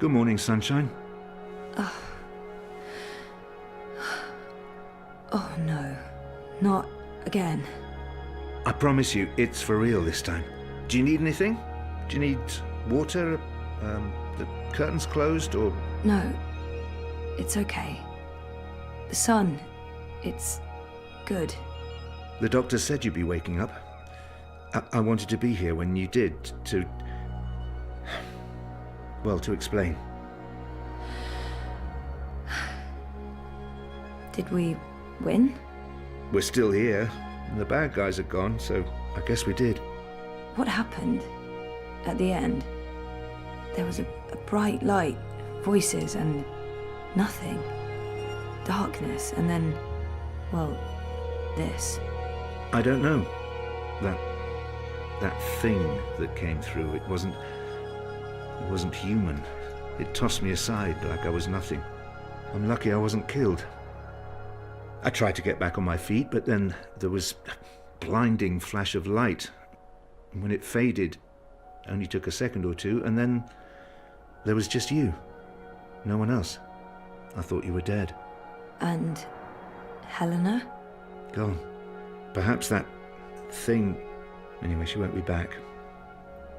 Good morning, sunshine. Oh no, not again. I promise you, it's for real this time. Do you need anything? Do you need water? The curtains closed, or...? No, it's okay. The sun, it's good. The doctor said you'd be waking up. I wanted to be here when you did, to explain. Did we win? We're still here, and the bad guys are gone, so I guess we did. What happened at the end? There was a bright light, voices, and nothing. Darkness, and then, well, this. I don't know. That thing that came through, it wasn't human. It tossed me aside like I was nothing. I'm lucky I wasn't killed. I tried to get back on my feet, but then there was a blinding flash of light. And when it faded, it only took a second or two, and then there was just you. No one else. I thought you were dead. And Helena? Gone. Perhaps that thing... Anyway, she won't be back.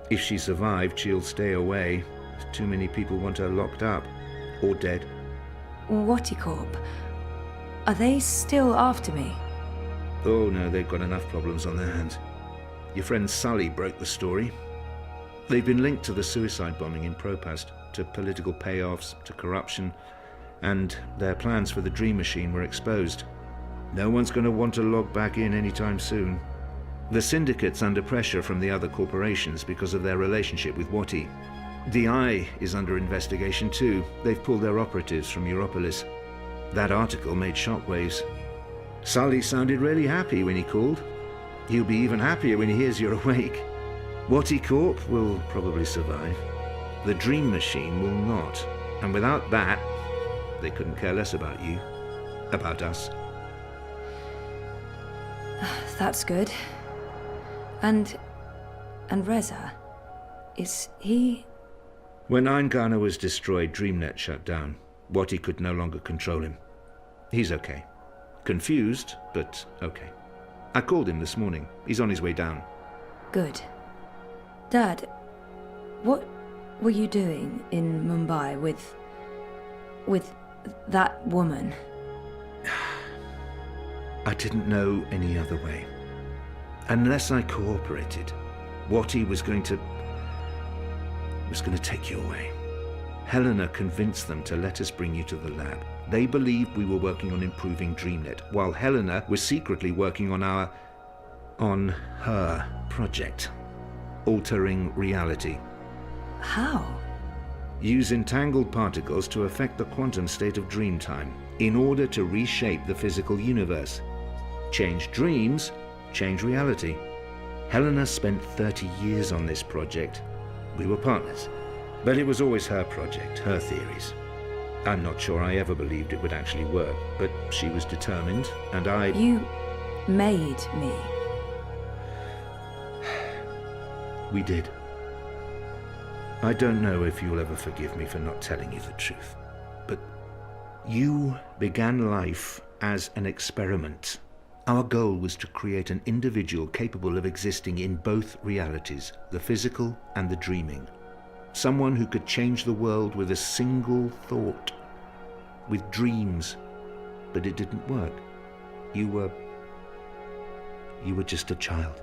If she survived, she'll stay away. Too many people want her locked up. Or dead. Whattycorp? Are they still after me? Oh no, they've got enough problems on their hands. Your friend Sully broke the story. They've been linked to the suicide bombing in Propast, to political payoffs, to corruption, and their plans for the Dream Machine were exposed. No one's going to want to log back in anytime soon. The Syndicate's under pressure from the other corporations because of their relationship with Watty. The Eye is under investigation too. They've pulled their operatives from Europolis. That article made shockwaves. Sully sounded really happy when he called. He'll be even happier when he hears you're awake. Watty Corp will probably survive. The Dream Machine will not. And without that, they couldn't care less about you. About us. That's good. And Reza, is he... When Eingana was destroyed, DreamNet shut down. Watty could no longer control him. He's okay. Confused, but okay. I called him this morning. He's on his way down. Good. Dad, what were you doing in Mumbai with that woman? I didn't know any other way. Unless I cooperated, Watty was going to take you away. Helena convinced them to let us bring you to the lab. They believed we were working on improving DreamNet, while Helena was secretly working on her project, altering reality. How? Use entangled particles to affect the quantum state of dreamtime in order to reshape the physical universe. Change dreams, change reality. Helena spent 30 years on this project. We were partners. But it was always her project, her theories. I'm not sure I ever believed it would actually work, but she was determined, and I... You made me. We did. I don't know if you'll ever forgive me for not telling you the truth, but you began life as an experiment. Our goal was to create an individual capable of existing in both realities, the physical and the dreaming. Someone who could change the world with a single thought, with dreams, but it didn't work. You were just a child.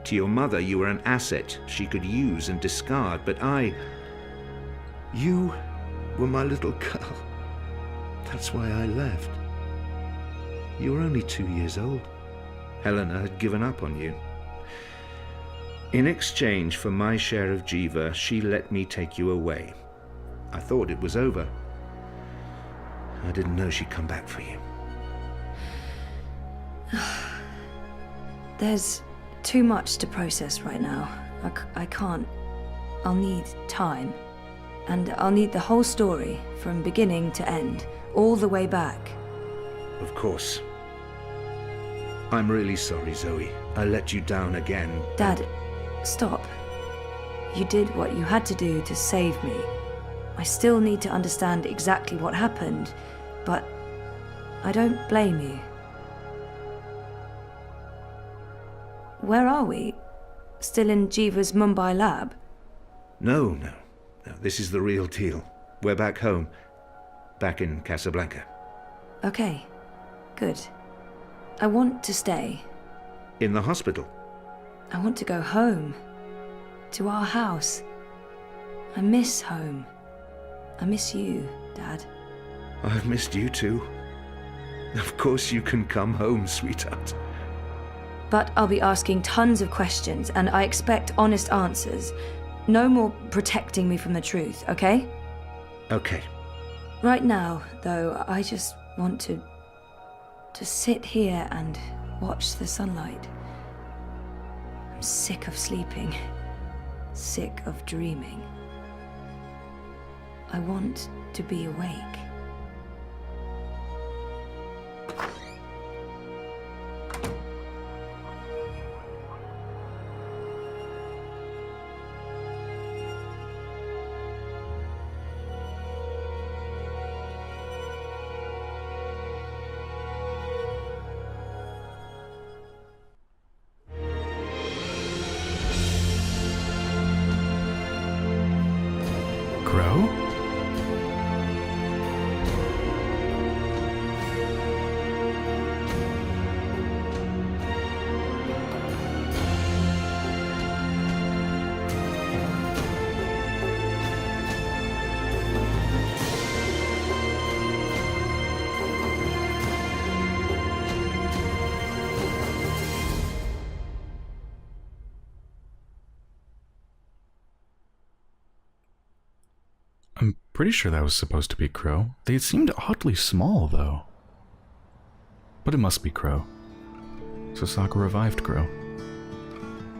To your mother, you were an asset she could use and discard, but you were my little girl. That's why I left. You were only 2 years old. Helena had given up on you. In exchange for my share of Jiva, she let me take you away. I thought it was over. I didn't know she'd come back for you. There's too much to process right now. I can't. I'll need time. And I'll need the whole story, from beginning to end, all the way back. Of course. I'm really sorry, Zoe. I let you down again. Dad, stop. You did what you had to do to save me. I still need to understand exactly what happened, but I don't blame you. Where are we? Still in Jiva's Mumbai lab? No. This is the real deal. We're back home. Back in Casablanca. Okay, good. I want to stay. In the hospital? I want to go home. To our house. I miss home. I miss you, Dad. I've missed you too. Of course you can come home, sweetheart. But I'll be asking tons of questions, and I expect honest answers. No more protecting me from the truth, okay? Okay. Right now, though, I just want to sit here and watch the sunlight. I'm sick of sleeping. Sick of dreaming. I want to be awake. Crow? I'm pretty sure that was supposed to be Crow. They seemed oddly small, though. But it must be Crow. So Saga revived Crow.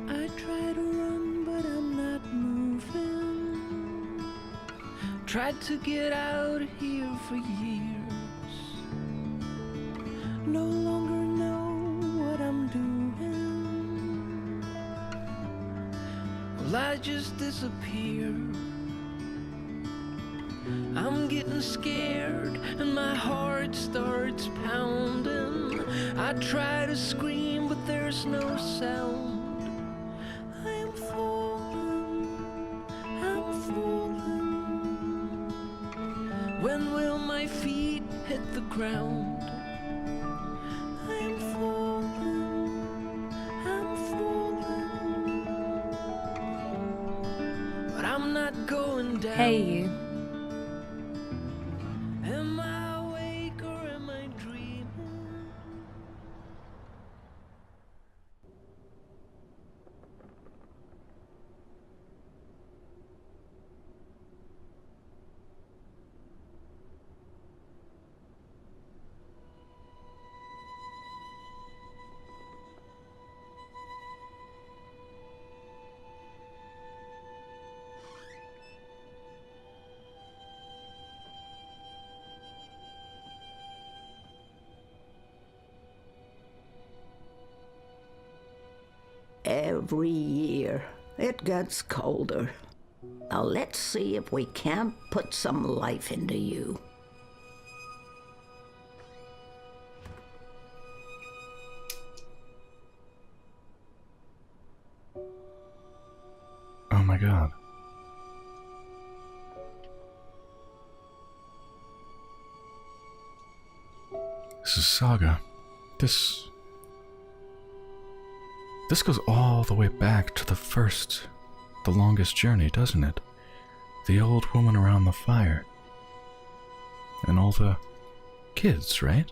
I try to run, but I'm not moving. Tried to get out of here for years. No longer know what I'm doing. Well, I just disappear. I'm getting scared and my heart starts pounding. I try to scream but there's no sound. I am falling, I'm falling. When will my feet hit the ground? I am falling, I'm falling. But I'm not going down. Hey, you. Am I awake or am I dreaming? Every year, it gets colder. Now let's see if we can't put some life into you. Oh my god. This is Saga. This goes all the way back to the longest journey, doesn't it? The old woman around the fire. And all the kids, right?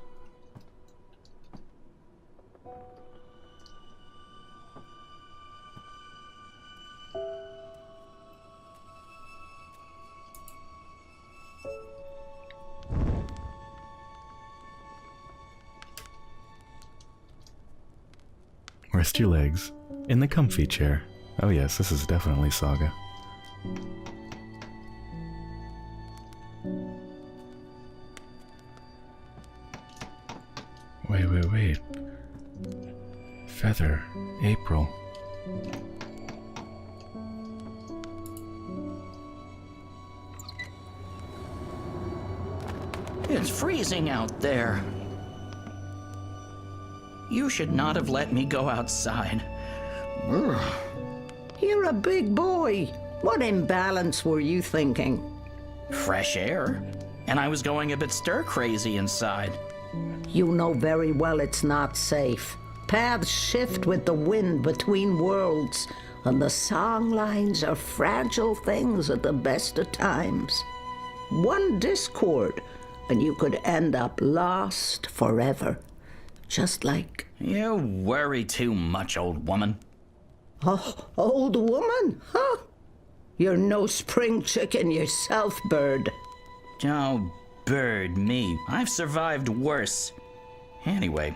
Rest your legs in the comfy chair. Oh yes, this is definitely Saga. Wait. Feather, April. It's freezing out there. You should not have let me go outside. Ugh. You're a big boy. What imbalance were you thinking? Fresh air. And I was going a bit stir-crazy inside. You know very well it's not safe. Paths shift with the wind between worlds, and the song lines are fragile things at the best of times. One discord, and you could end up lost forever. Just like... You worry too much, old woman. Oh, old woman, huh? You're no spring chicken yourself, bird. Oh, bird me. I've survived worse. Anyway,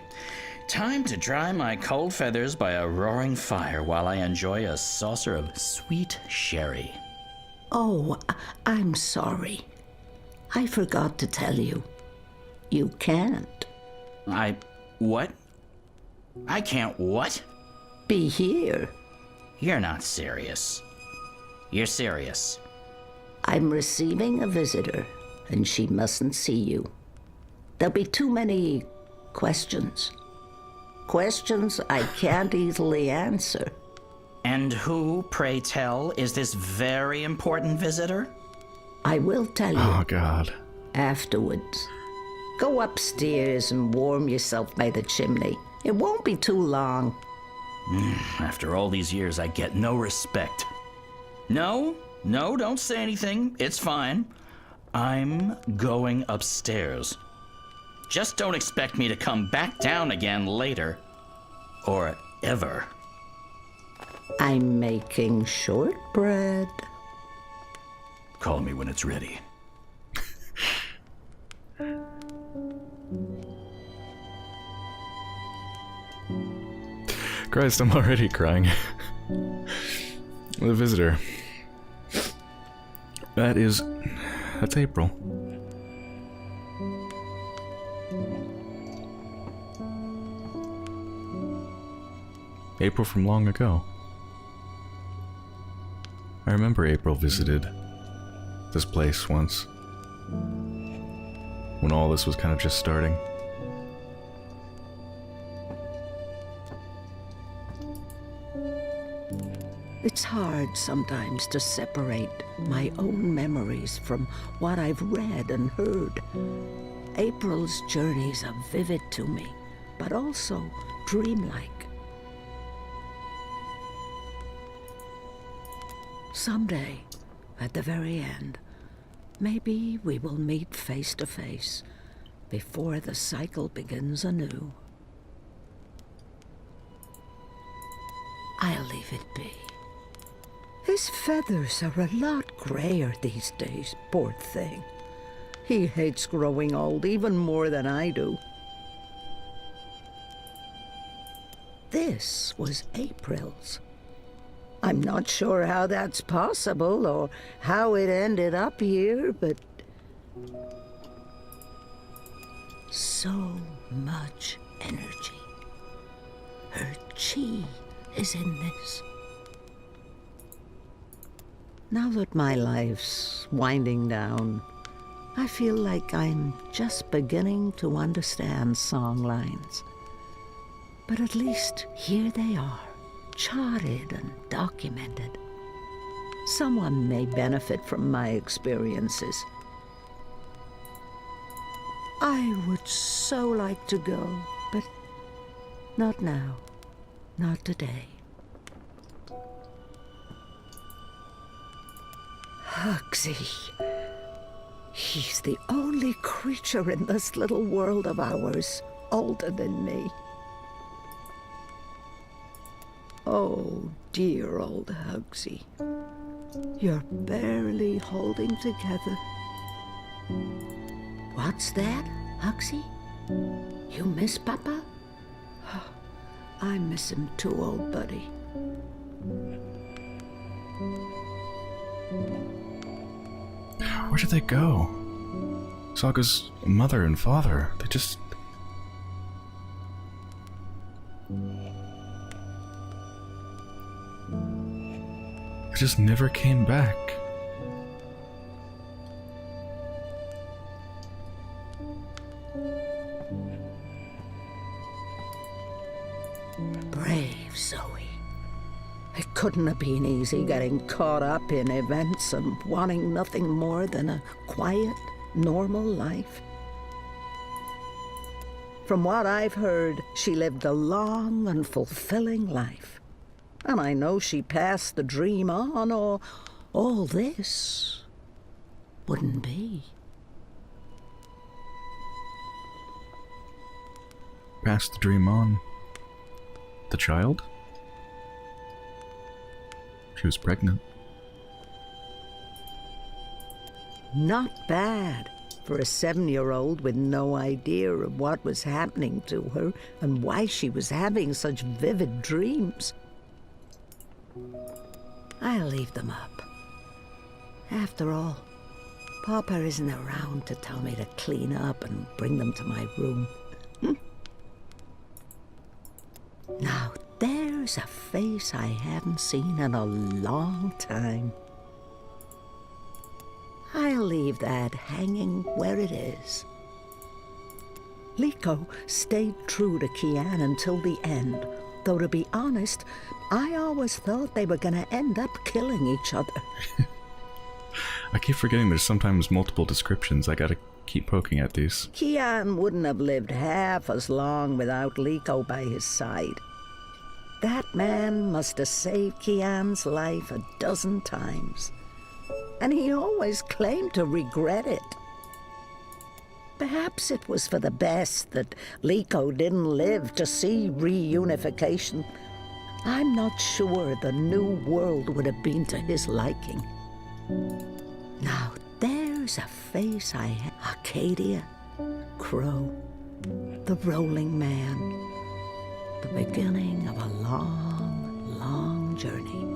time to dry my cold feathers by a roaring fire while I enjoy a saucer of sweet sherry. Oh, I'm sorry. I forgot to tell you. You can't. What? I can't what? Be here. You're not serious. You're serious. I'm receiving a visitor, and she mustn't see you. There'll be too many questions. Questions I can't easily answer. And who, pray tell, is this very important visitor? I will tell you Oh, God. afterwards. Go upstairs and warm yourself by the chimney. It won't be too long. After all these years, I get no respect. No, don't say anything. It's fine. I'm going upstairs. Just don't expect me to come back down again later. Or ever. I'm making shortbread. Call me when it's ready. Christ, I'm already crying. The visitor. That's April. April from long ago. I remember April visited this place once, when all this was kind of just starting. It's hard sometimes to separate my own memories from what I've read and heard. April's journeys are vivid to me, but also dreamlike. Someday, at the very end, maybe we will meet face to face before the cycle begins anew. I'll leave it be. His feathers are a lot grayer these days, poor thing. He hates growing old even more than I do. This was April's. I'm not sure how that's possible or how it ended up here, but... so much energy. Her chi is in this. Now that my life's winding down, I feel like I'm just beginning to understand song lines. But at least here they are, charted and documented. Someone may benefit from my experiences. I would so like to go, but not now, not today. Hugsy. He's the only creature in this little world of ours older than me. Oh, dear old Hugsy. You're barely holding together. What's that, Hugsy? You miss Papa? I miss him too, old buddy. Where did they go? Saga's mother and father, they just... They just never came back. Brave Zoe. It couldn't have been easy getting caught up in events and wanting nothing more than a quiet, normal life. From what I've heard, she lived a long and fulfilling life. And I know she passed the dream on, or all this wouldn't be. Pass the dream on. The child? She was pregnant. Not bad for a 7-year-old with no idea of what was happening to her and why she was having such vivid dreams. I'll leave them up. After all, Papa isn't around to tell me to clean up and bring them to my room. Now, there's a face I haven't seen in a long time. I'll leave that hanging where it is. Liko stayed true to Kian until the end, though to be honest, I always thought they were gonna end up killing each other. I keep forgetting there's sometimes multiple descriptions. I gotta keep poking at these. Kian wouldn't have lived half as long without Liko by his side. That man must have saved Kian's life a dozen times. And he always claimed to regret it. Perhaps it was for the best that Liko didn't live to see reunification. I'm not sure the new world would have been to his liking. Now, there's a face I have. Arcadia, Crow, the Rolling Man. The beginning of a long, long journey.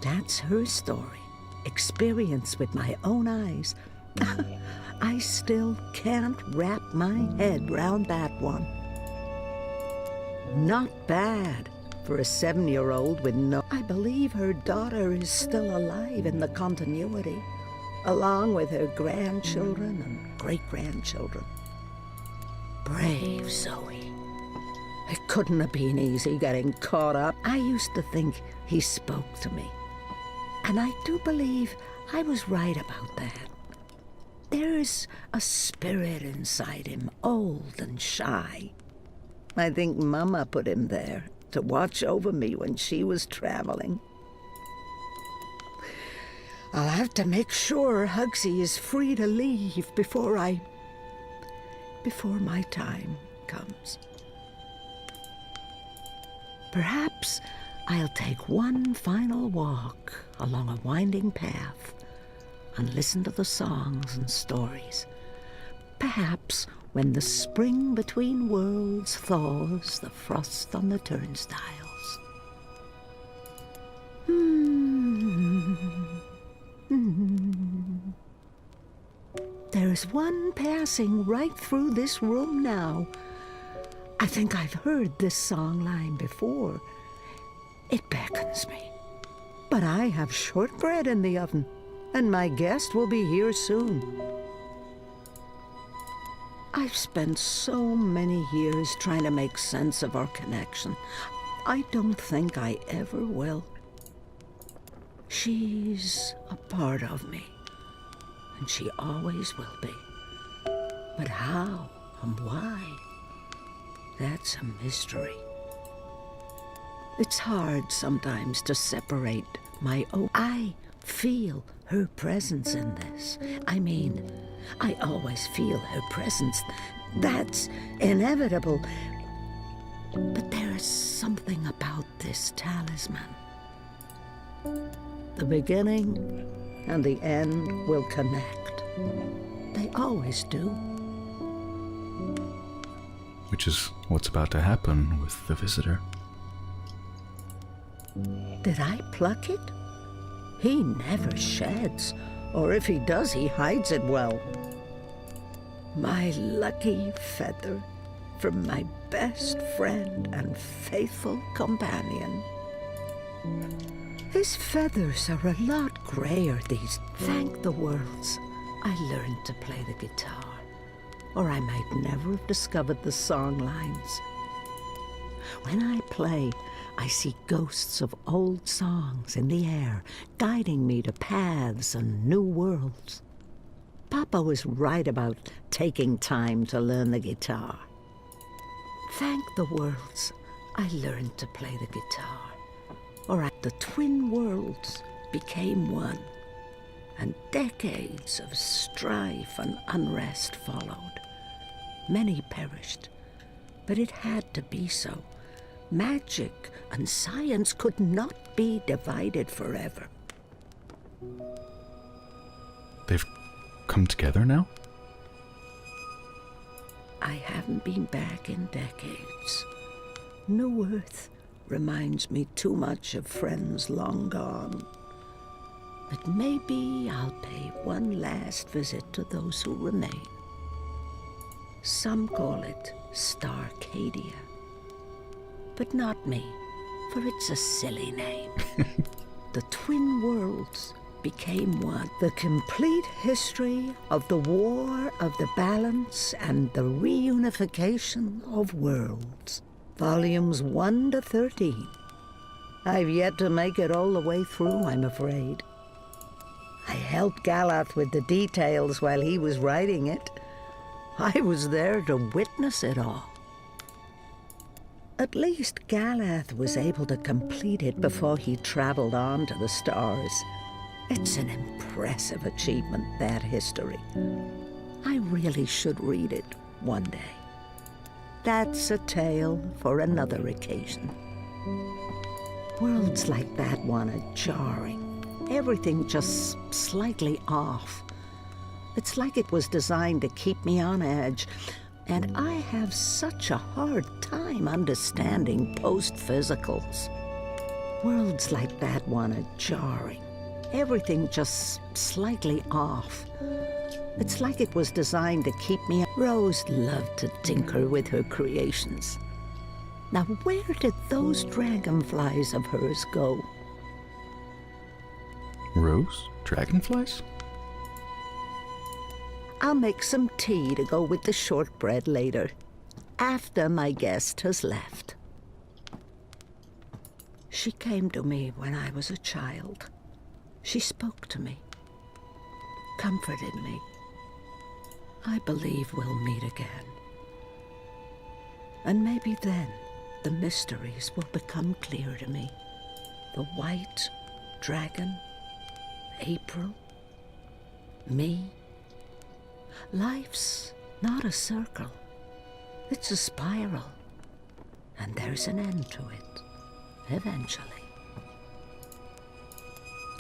That's her story, experienced with my own eyes. I still can't wrap my head round that one. Not bad for a 7-year-old with no... I believe her daughter is still alive in the continuity, along with her grandchildren and great-grandchildren. Brave Zoe. It couldn't have been easy getting caught up. I used to think he spoke to me. And I do believe I was right about that. There's a spirit inside him, old and shy. I think Mama put him there to watch over me when she was traveling. I'll have to make sure Hugsy is free to leave before my time comes. Perhaps I'll take one final walk along a winding path and listen to the songs and stories. Perhaps when the spring between worlds thaws the frost on the turnstiles. There's one passing right through this room now. I think I've heard this song line before. It beckons me. But I have shortbread in the oven, and my guest will be here soon. I've spent so many years trying to make sense of our connection. I don't think I ever will. She's a part of me, and she always will be. But how and why? That's a mystery. It's hard sometimes to separate my own. I feel her presence in this. I mean, I always feel her presence. That's inevitable. But there is something about this talisman. The beginning and the end will connect. They always do. Which is what's about to happen with the visitor. Did I pluck it? He never sheds, or if he does, he hides it well. My lucky feather from my best friend and faithful companion. His feathers are a lot grayer these. Thank the worlds I learned to play the guitar, or I might never have discovered the song lines. When I play, I see ghosts of old songs in the air, guiding me to paths and new worlds. Papa was right about taking time to learn the guitar. Thank the worlds I learned to play the guitar. Or the twin worlds became one, and decades of strife and unrest followed. Many perished, but it had to be so. Magic and science could not be divided forever. They've come together now? I haven't been back in decades. New Earth reminds me too much of friends long gone. But maybe I'll pay one last visit to those who remain. Some call it Starcadia. But not me, for it's a silly name. The twin worlds became one. The complete history of the War of the Balance and the reunification of worlds. Volumes 1 to 13. I've yet to make it all the way through, I'm afraid. I helped Galath with the details while he was writing it. I was there to witness it all. At least Galath was able to complete it before he traveled on to the stars. It's an impressive achievement, that history. I really should read it one day. That's a tale for another occasion. Worlds like that one are jarring. Everything just slightly off. It's like it was designed to keep me on edge, and I have such a hard time understanding post-physicals. Worlds like that one are jarring. Everything just slightly off. It's like it was designed to keep me... Rose loved to tinker with her creations. Now, where did those dragonflies of hers go? Rose? Dragonflies? I'll make some tea to go with the shortbread later, after my guest has left. She came to me when I was a child. She spoke to me, comforted me. I believe we'll meet again. And maybe then the mysteries will become clear to me. The white dragon, April, me. Life's not a circle. It's a spiral. And there's an end to it, eventually.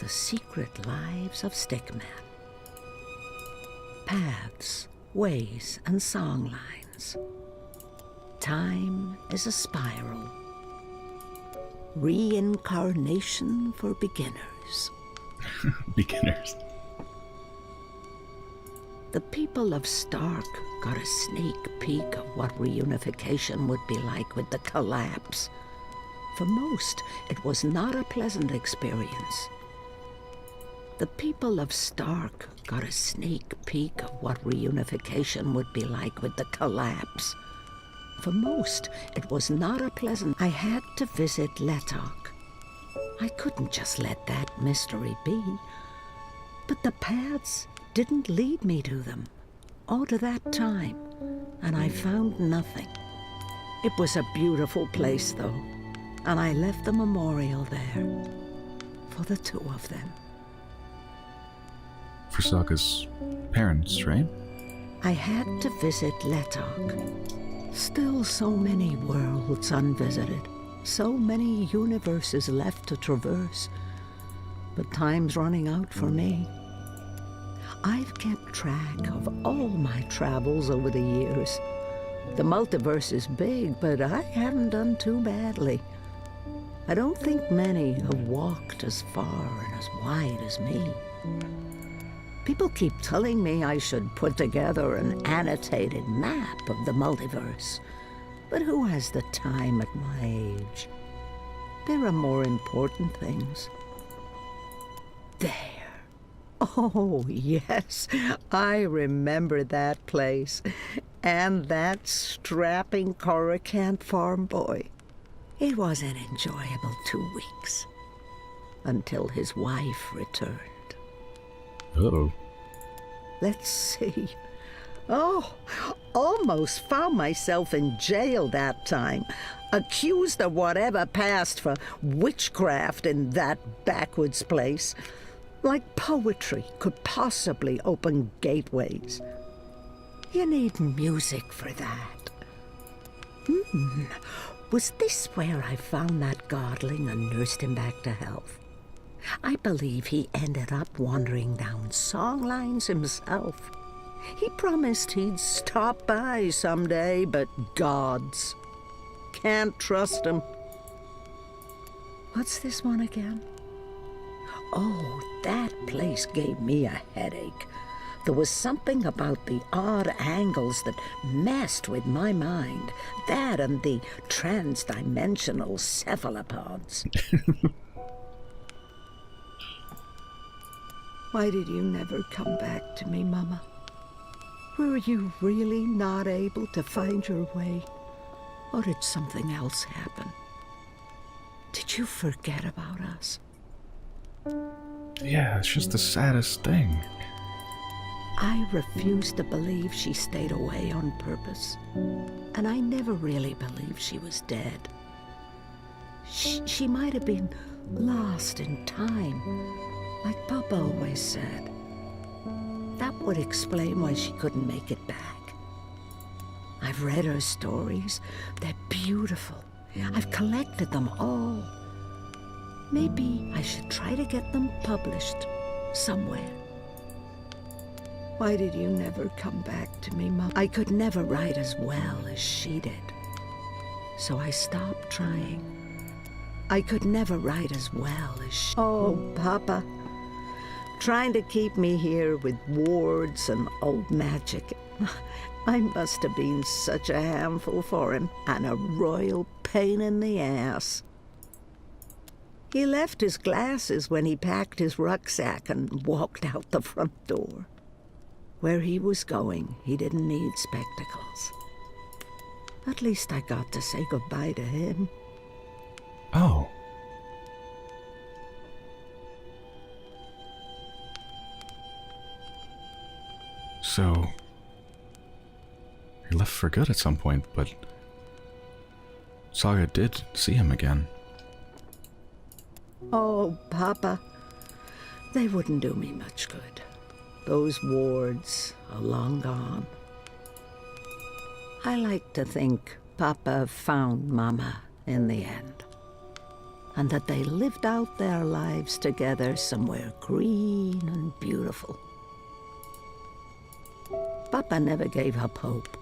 The Secret Lives of Stickman. Paths, ways, and songlines. Time is a spiral. Reincarnation for beginners. Beginners. The people of Stark got a sneak peek of what reunification would be like with the collapse. For most, it was not a pleasant experience. The people of Stark got a sneak peek of what reunification would be like with the collapse. For most, it was not a pleasant... I had to visit Letok. I couldn't just let that mystery be. But the paths didn't lead me to them, or to that time, and I found nothing. It was a beautiful place, though, and I left the memorial there for the two of them. For Saga's parents, right? I had to visit Letok. Still so many worlds unvisited, so many universes left to traverse. But time's running out for me. I've kept track of all my travels over the years. The multiverse is big, but I haven't done too badly. I don't think many have walked as far and as wide as me. People keep telling me I should put together an annotated map of the multiverse. But who has the time at my age? There are more important things. There. Oh, yes, I remember that place. And that strapping Coruscant farm boy. It was an enjoyable 2 weeks. Until his wife returned. Uh-oh. Let's see. Oh, almost found myself in jail that time. Accused of whatever passed for witchcraft in that backwoods place. Like poetry could possibly open gateways. You need music for that. Was this where I found that godling and nursed him back to health? I believe he ended up wandering down songlines himself. He promised he'd stop by someday, but gods. Can't trust him. What's this one again? Oh, that place gave me a headache. There was something about the odd angles that messed with my mind. That and the trans-dimensional cephalopods. Why did you never come back to me, Mama? Were you really not able to find your way? Or did something else happen? Did you forget about us? Yeah, it's just the saddest thing. I refused to believe she stayed away on purpose. And I never really believed she was dead. She might have been lost in time, like Papa always said. That would explain why she couldn't make it back. I've read her stories. They're beautiful. I've collected them all. Maybe I should try to get them published somewhere. Why did you never come back to me, Mom? I could never write as well as she did. So I stopped trying. I could never write as well as she... Oh, Papa. Trying to keep me here with wards and old magic. I must have been such a handful for him, and a royal pain in the ass. He left his glasses when he packed his rucksack and walked out the front door. Where he was going, he didn't need spectacles. At least I got to say goodbye to him. Oh. So, he left for good at some point, but Saga did see him again. Oh, Papa, they wouldn't do me much good. Those wards are long gone. I like to think Papa found Mama in the end, and that they lived out their lives together somewhere green and beautiful. Papa never gave up hope,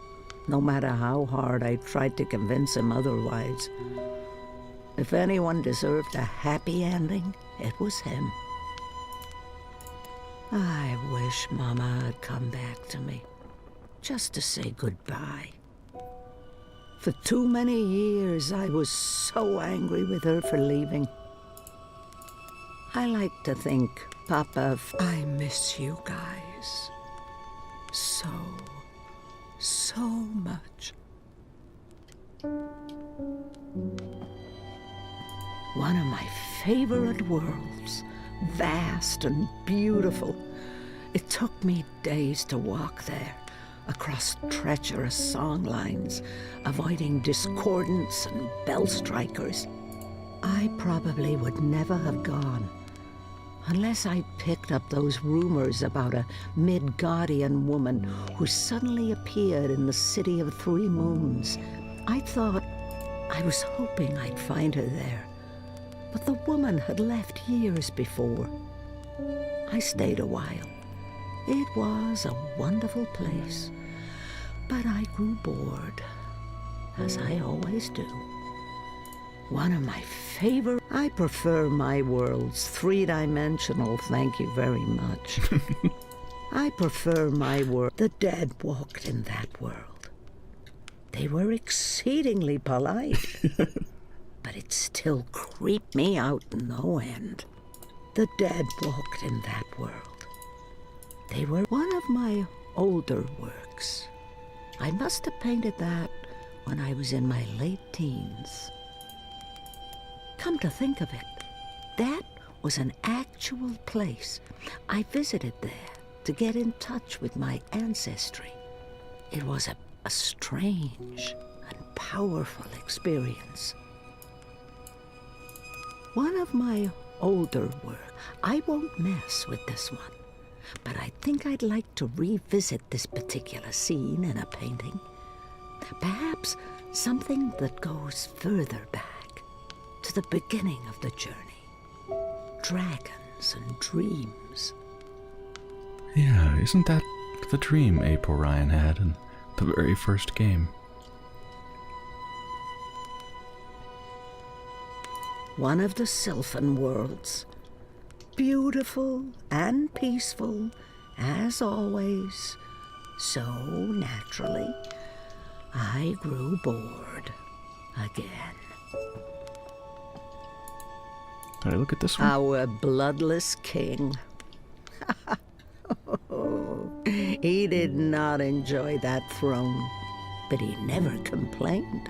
no matter how hard I tried to convince him otherwise. If anyone deserved a happy ending, it was him. I wish Mama had come back to me, just to say goodbye. For too many years, I was so angry with her for leaving. I like to think, Papa, I miss you guys. So much. One of my favorite worlds, vast and beautiful. It took me days to walk there, across treacherous song lines, avoiding discordants and bell strikers. I probably would never have gone unless I'd picked up those rumors about a Midgardian woman who suddenly appeared in the City of Three Moons. I was hoping I'd find her there, but the woman had left years before. I stayed a while. It was a wonderful place, but I grew bored, as I always do. One of my favorite... I prefer my worlds three-dimensional, thank you very much. I prefer my world. The dead walked in that world. They were exceedingly polite, but it still creeped me out no end. The dead walked in that world. They were one of my older works. I must have painted that when I was in my late teens. Come to think of it, that was an actual place. I visited there to get in touch with my ancestry. It was a strange and powerful experience. One of my older work. I won't mess with this one, but I think I'd like to revisit this particular scene in a painting. Perhaps something that goes further back, to the beginning of the journey. Dragons and dreams. Yeah, isn't that the dream April Ryan had in the very first game? One of the Sylphan worlds. Beautiful and peaceful, as always. So naturally, I grew bored again. Can I look at this one? Our bloodless king. He did not enjoy that throne, but he never complained.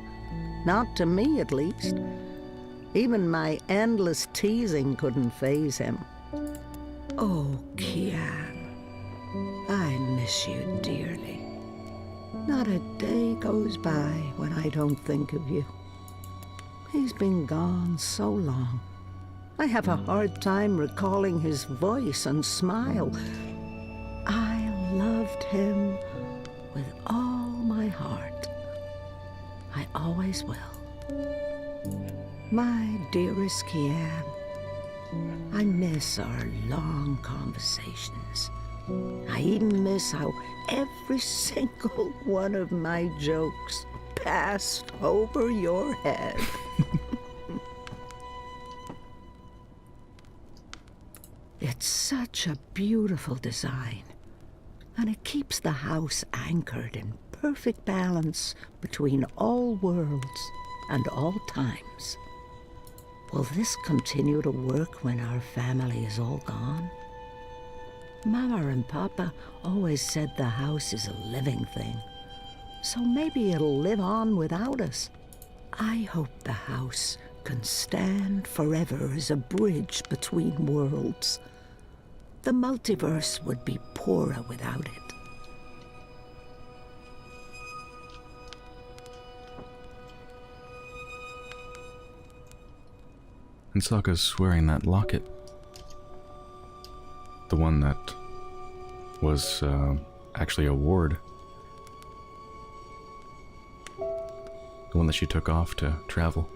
Not to me, at least. Even my endless teasing couldn't faze him. Oh, Kian, I miss you dearly. Not a day goes by when I don't think of you. He's been gone so long. I have a hard time recalling his voice and smile. I loved him with all my heart. I always will. My dearest Kian, I miss our long conversations. I even miss how every single one of my jokes passed over your head. It's such a beautiful design, and it keeps the house anchored in perfect balance between all worlds and all times. Will this continue to work when our family is all gone? Mama and Papa always said the house is a living thing, so maybe it'll live on without us. I hope the house can stand forever as a bridge between worlds. The multiverse would be poorer without it. And Saga's wearing that locket. The one that was actually a ward. The one that she took off to travel.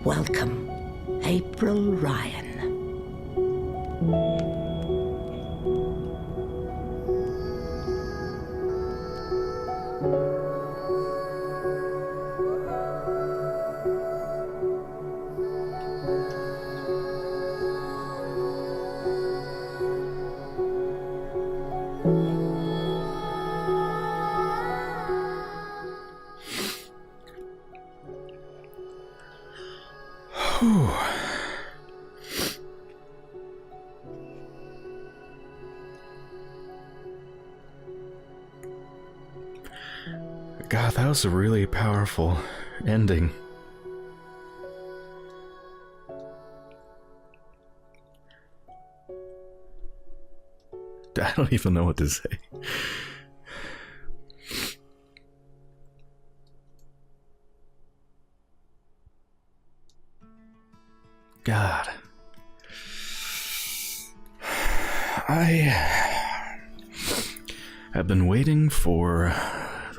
Welcome, April Ryan. God, that was a really powerful ending. I don't even know what to say. God. I have been waiting for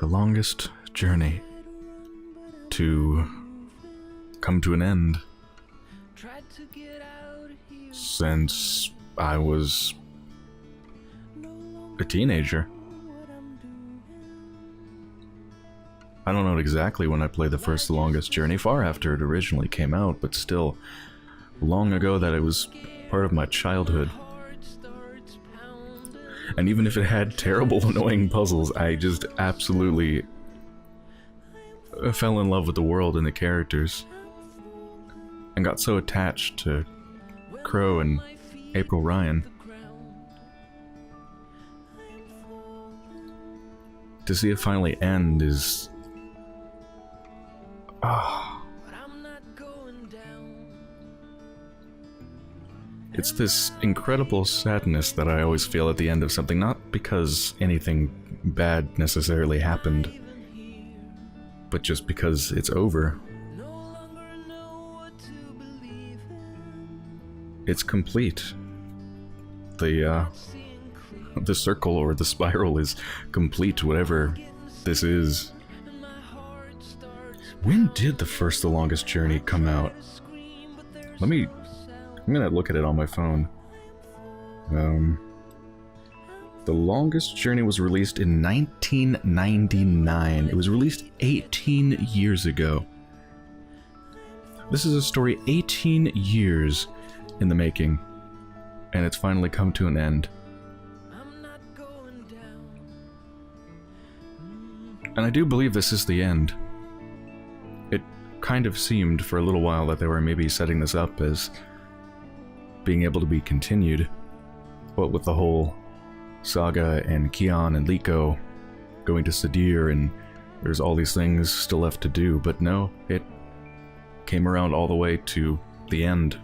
the longest journey to come to an end since I was a teenager. I don't know exactly when I played the first The Longest Journey, far after it originally came out, but still long ago that it was part of my childhood. And even if it had terrible, annoying puzzles, I just absolutely fell in love with the world and the characters. And got so attached to Crow and April Ryan. To see it finally end is... It's this incredible sadness that I always feel at the end of something, not because anything bad necessarily happened, but just because it's over. It's complete. The circle or the spiral is complete, whatever this is. When did The Longest Journey come out? I'm gonna look at it on my phone. The Longest Journey was released in 1999. It was released 18 years ago. This is a story 18 years in the making, and it's finally come to an end. And I do believe this is the end. It kind of seemed for a little while that they were maybe setting this up as being able to be continued, but with the whole Saga and Kion and Liko going to Sadir, and there's all these things still left to do, but no, it came around all the way to the end,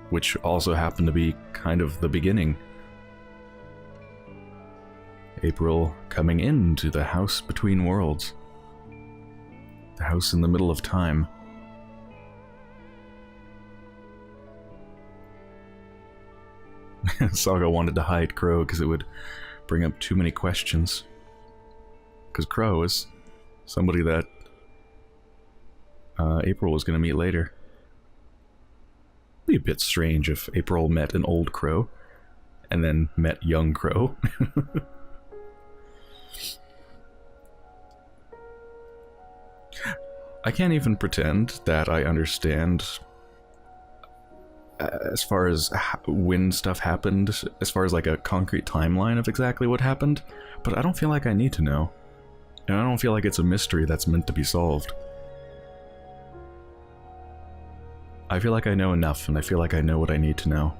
which also happened to be kind of the beginning. April coming into the house between worlds. The house in the middle of time. Saga wanted to hide Crow because it would bring up too many questions. Because Crow is somebody that April was going to meet later. It'd be a bit strange if April met an old Crow and then met young Crow. I can't even pretend that I understand as far as when stuff happened, as far as like a concrete timeline of exactly what happened, but I don't feel like I need to know. And I don't feel like it's a mystery that's meant to be solved. I feel like I know enough, and I feel like I know what I need to know.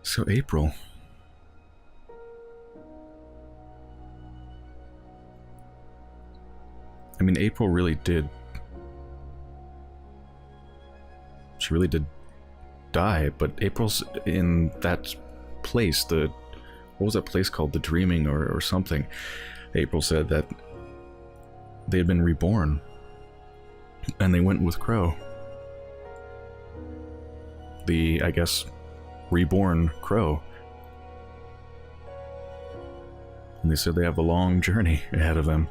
So April... I mean, April really did... She really did die, but April's in that place, what was that place called? The Dreaming or something. April said that they had been reborn, and they went with Crow. The, I guess, reborn Crow. And they said they have a long journey ahead of them.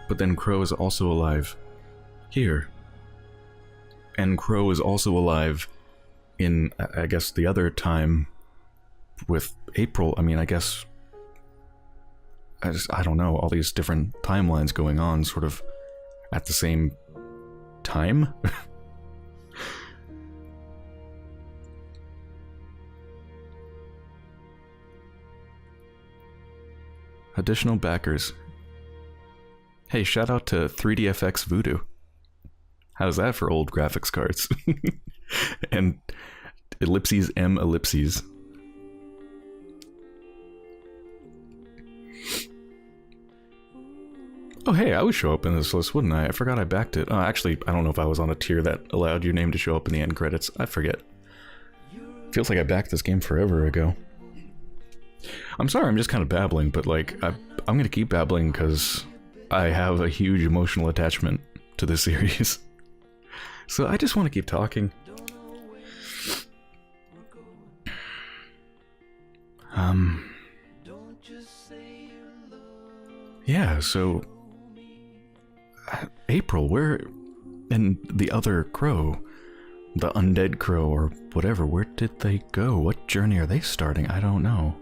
But then Crow is also alive here. And Crow is also alive in, I guess, the other time with April. I mean, I guess... I don't know, all these different timelines going on sort of at the same time. Additional backers. Hey, shout out to 3DFX Voodoo. How's that for old graphics cards? And ellipses M ellipses. Oh hey, I would show up in this list, wouldn't I? I forgot I backed it. Actually, I don't know if I was on a tier that allowed your name to show up in the end credits. I forget. Feels like I backed this game forever ago. I'm sorry, I'm just kind of babbling, but like, I'm gonna keep babbling because I have a huge emotional attachment to this series. So I just want to keep talking. Yeah, so... April, where... And the other Crow, the undead Crow or whatever, where did they go? What journey are they starting? I don't know.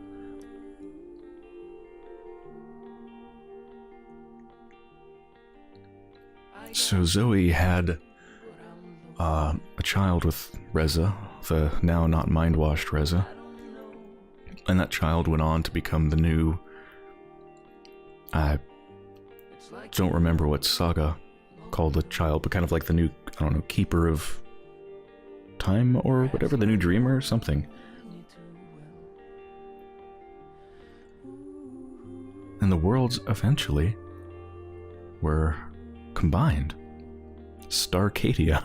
So Zoe had a child with Reza, the now not mind-washed Reza. And that child went on to become the new... I don't remember what Saga called the child, but kind of like the new, I don't know, keeper of time or whatever, the new dreamer or something. And the worlds eventually were combined. Starcadia.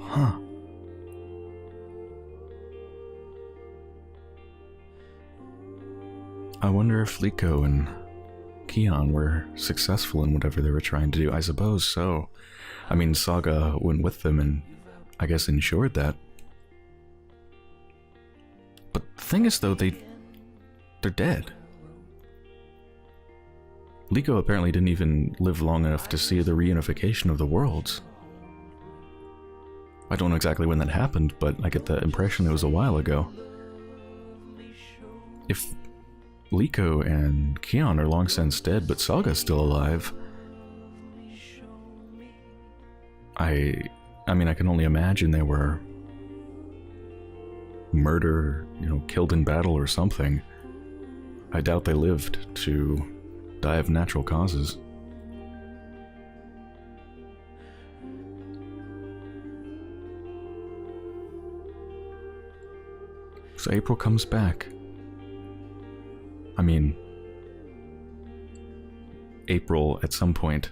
Huh. I wonder if Liko and Keon were successful in whatever they were trying to do. I suppose so. I mean, Saga went with them and I guess ensured that. But the thing is, though, they're dead. Liko apparently didn't even live long enough to see the reunification of the worlds. I don't know exactly when that happened, but I get the impression it was a while ago. If Liko and Keon are long since dead, but Saga's still alive, I mean, I can only imagine they were murdered, killed in battle or something. I doubt they lived to die of natural causes. So April comes back. I mean, April at some point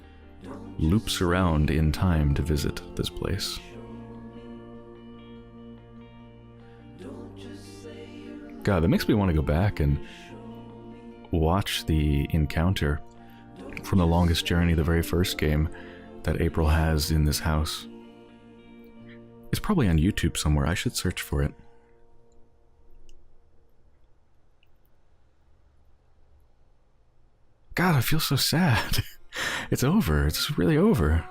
loops around in time to visit this place. God, that makes me want to go back and watch the encounter from The Longest Journey, the very first game that April has in this house. It's probably on YouTube somewhere. I should search for it. God, I feel so sad. It's over. It's really over.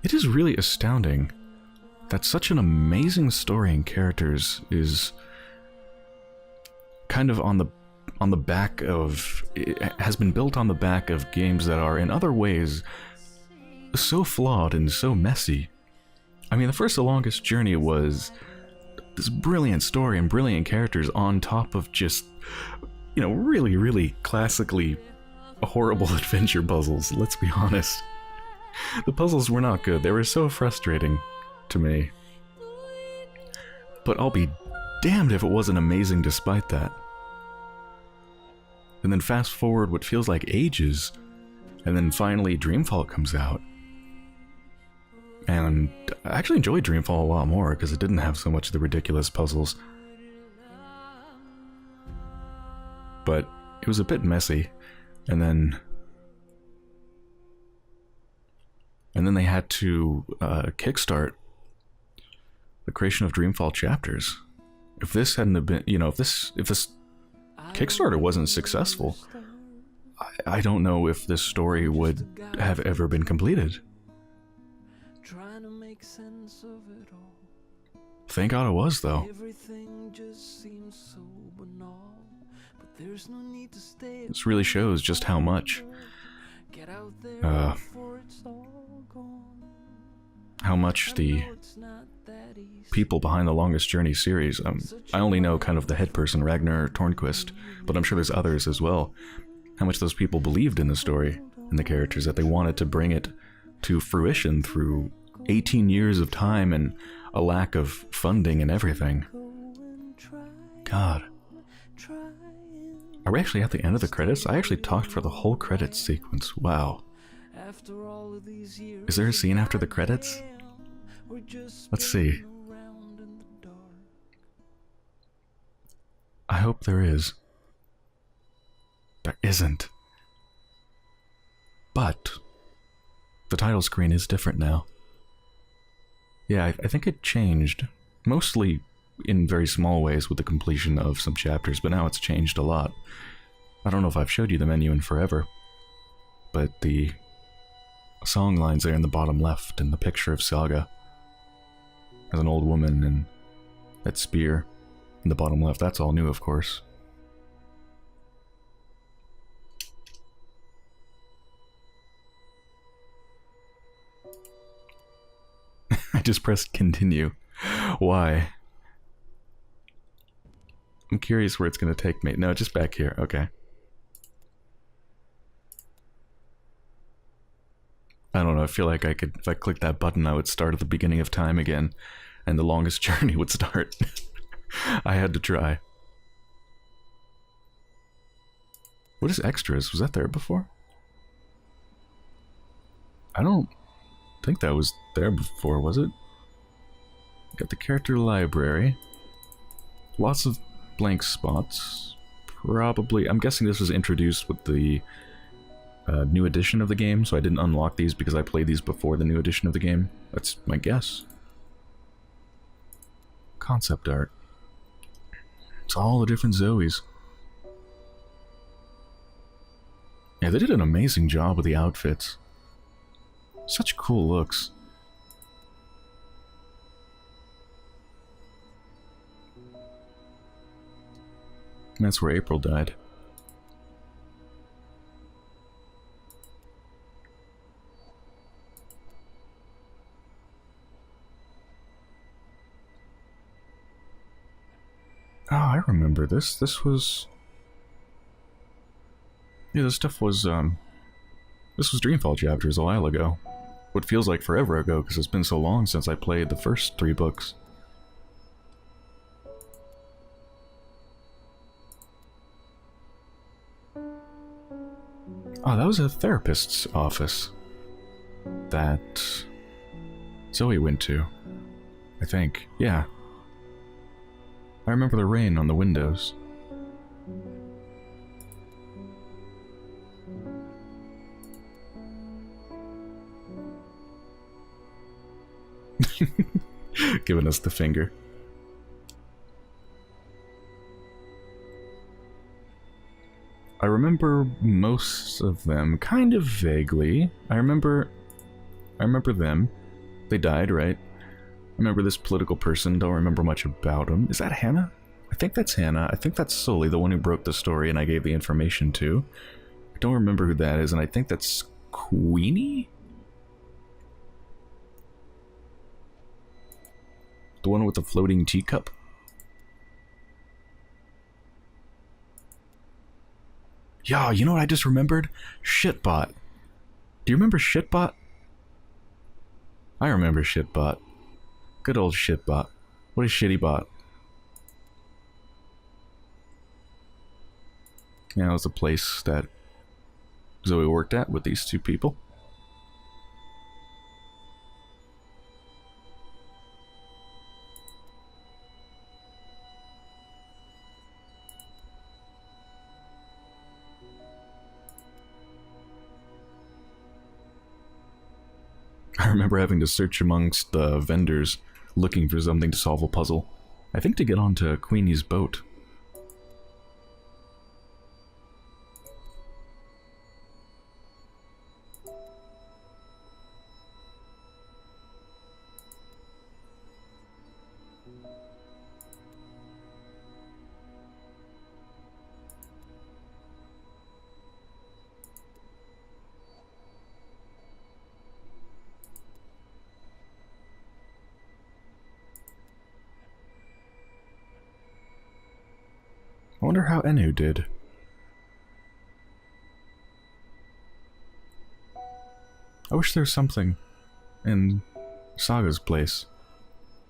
It is really astounding that such an amazing story and characters is kind of on the back of... It has been built on the back of games that are in other ways so flawed and so messy. I mean, the first The Longest Journey was this brilliant story and brilliant characters on top of just, really, really classically horrible adventure puzzles, let's be honest. The puzzles were not good. They were so frustrating to me. But I'll be damned if it wasn't amazing despite that. And then fast forward what feels like ages, and then finally Dreamfall comes out. And I actually enjoyed Dreamfall a lot more because it didn't have so much of the ridiculous puzzles. But it was a bit messy, and then they had to kickstart the creation of Dreamfall Chapters. If this hadn't have been, if this Kickstarter wasn't successful, I don't know if this story would have ever been completed. Trying to make sense of it all. Thank God it was, though. Everything just seems so banal, but there's no need to stay. This really shows just how much Get out there before it's all gone. The people behind the Longest Journey series, I only know kind of the head person, Ragnar Tornquist, but I'm sure there's others as well, how much those people believed in the story and the characters, that they wanted to bring it to fruition through 18 years of time and a lack of funding and everything. God. Are we actually at the end of the credits? I actually talked for the whole credits sequence. Wow. Is there a scene after the credits? Let's see. I hope there is. There isn't. But the title screen is different now. Yeah, I think it changed. Mostly in very small ways with the completion of some chapters, but now it's changed a lot. I don't know if I've showed you the menu in forever, but the song lines there in the bottom left and the picture of Saga as an old woman and that spear In the bottom left, that's all new, of course. I just pressed continue. Why? I'm curious where it's going to take me. No, just back here. Okay. I don't know, I feel like I could, if I clicked that button, I would start at the beginning of time again, and the longest journey would start. I had to try. What is extras? Was that there before? I don't think that was there before, was it? Got the character library. Lots of blank spots. Probably, I'm guessing this was introduced with the new edition of the game, so I didn't unlock these because I played these before the new edition of the game. That's my guess. Concept art. It's all the different Zoes. Yeah, they did an amazing job with the outfits. Such cool looks. And that's where April died. Oh, I remember this. This was... Yeah, this stuff was, this was Dreamfall Chapters a while ago. What feels like forever ago, because it's been so long since I played the first 3 books. Oh, that was a therapist's office that Zoe went to, I think. Yeah. I remember the rain on the windows. Giving us the finger. I remember most of them kind of vaguely. I remember them. They died, right? I remember this political person, don't remember much about him. Is that Hannah? I think that's Hannah. I think that's Sully, the one who broke the story and I gave the information to. I don't remember who that is, and I think that's Queenie? The one with the floating teacup? Yeah, you know what I just remembered? Shitbot. Do you remember Shitbot? I remember Shitbot. Good old Shitbot. What a shitty bot. Yeah, it was a place that Zoe worked at with these 2 people. I remember having to search amongst the vendors looking for something to solve a puzzle. I think to get onto Queenie's boat. I wonder how Enu did. I wish there was something in Saga's place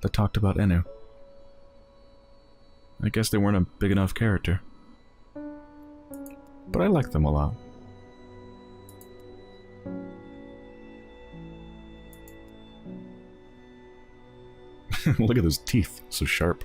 that talked about Enu. I guess they weren't a big enough character. But I like them a lot. Look at those teeth, so sharp.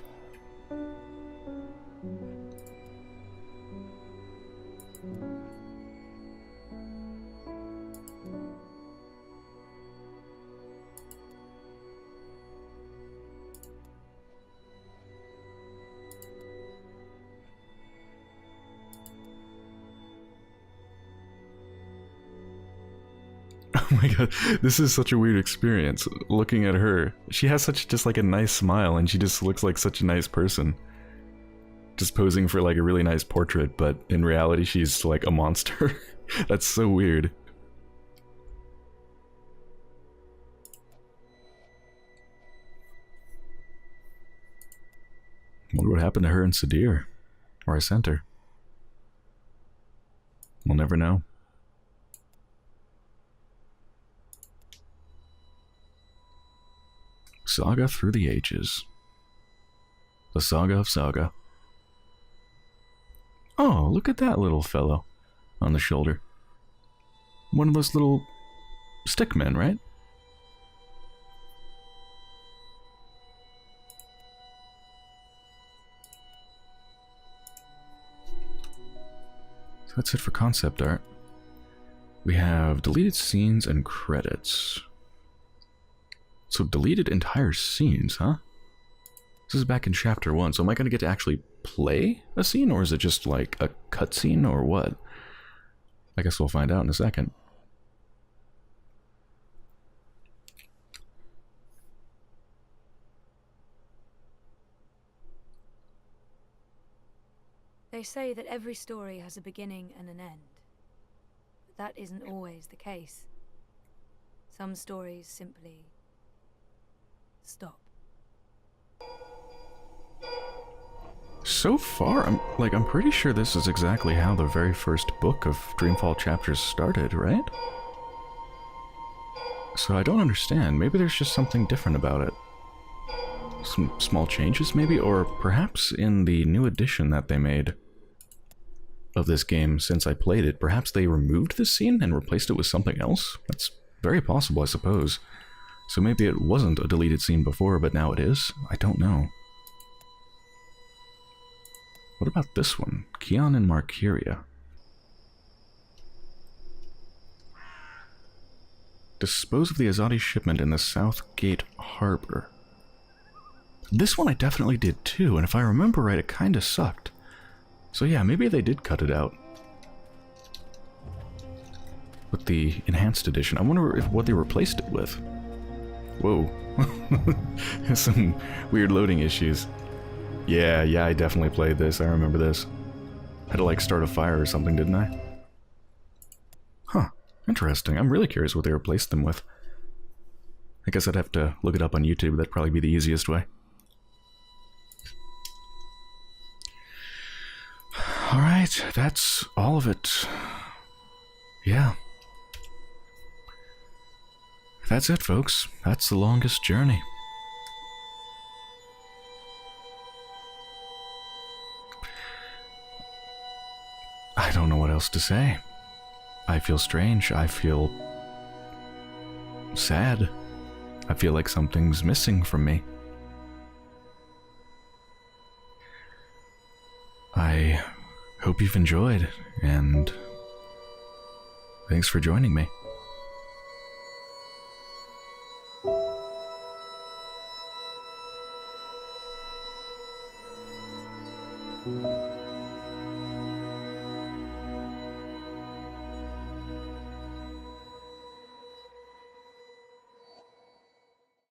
Oh my god, this is such a weird experience, looking at her. She has such just like a nice smile and she just looks like such a nice person. Just posing for like a really nice portrait, but in reality she's like a monster. That's so weird. Wonder what happened to her and Sadir. Or I sent her. We'll never know. Saga through the ages. The Saga of Saga. Oh, look at that little fellow on the shoulder. One of those little stickmen, right? So that's it for concept art. We have deleted scenes and credits. So deleted entire scenes, huh? This is back in chapter 1, so am I going to get to actually play a scene, or is it just like a cutscene, or what? I guess we'll find out in a second. They say that every story has a beginning and an end. But that isn't always the case. Some stories simply stop. So far, I'm pretty sure this is exactly how the very first book of Dreamfall Chapters started, right? So I don't understand. Maybe there's just something different about it. Some small changes, maybe? Or perhaps in the new edition that they made of this game since I played it, perhaps they removed this scene and replaced it with something else? That's very possible, I suppose. So maybe it wasn't a deleted scene before, but now it is? I don't know. What about this one? Keon and Markyria. Dispose of the Azadi shipment in the South Gate Harbor. This one I definitely did too, and if I remember right, it kinda sucked. So yeah, maybe they did cut it out. With the enhanced edition. I wonder what they replaced it with. Whoa. Some weird loading issues. Yeah, I definitely played this. I remember this. Had to like start a fire or something, didn't I? Huh. Interesting. I'm really curious what they replaced them with. I guess I'd have to look it up on YouTube. That'd probably be the easiest way. Alright, that's all of it. Yeah. That's it, folks. That's the longest journey. I don't know what else to say. I feel strange. I feel sad. I feel like something's missing from me. I hope you've enjoyed, and thanks for joining me.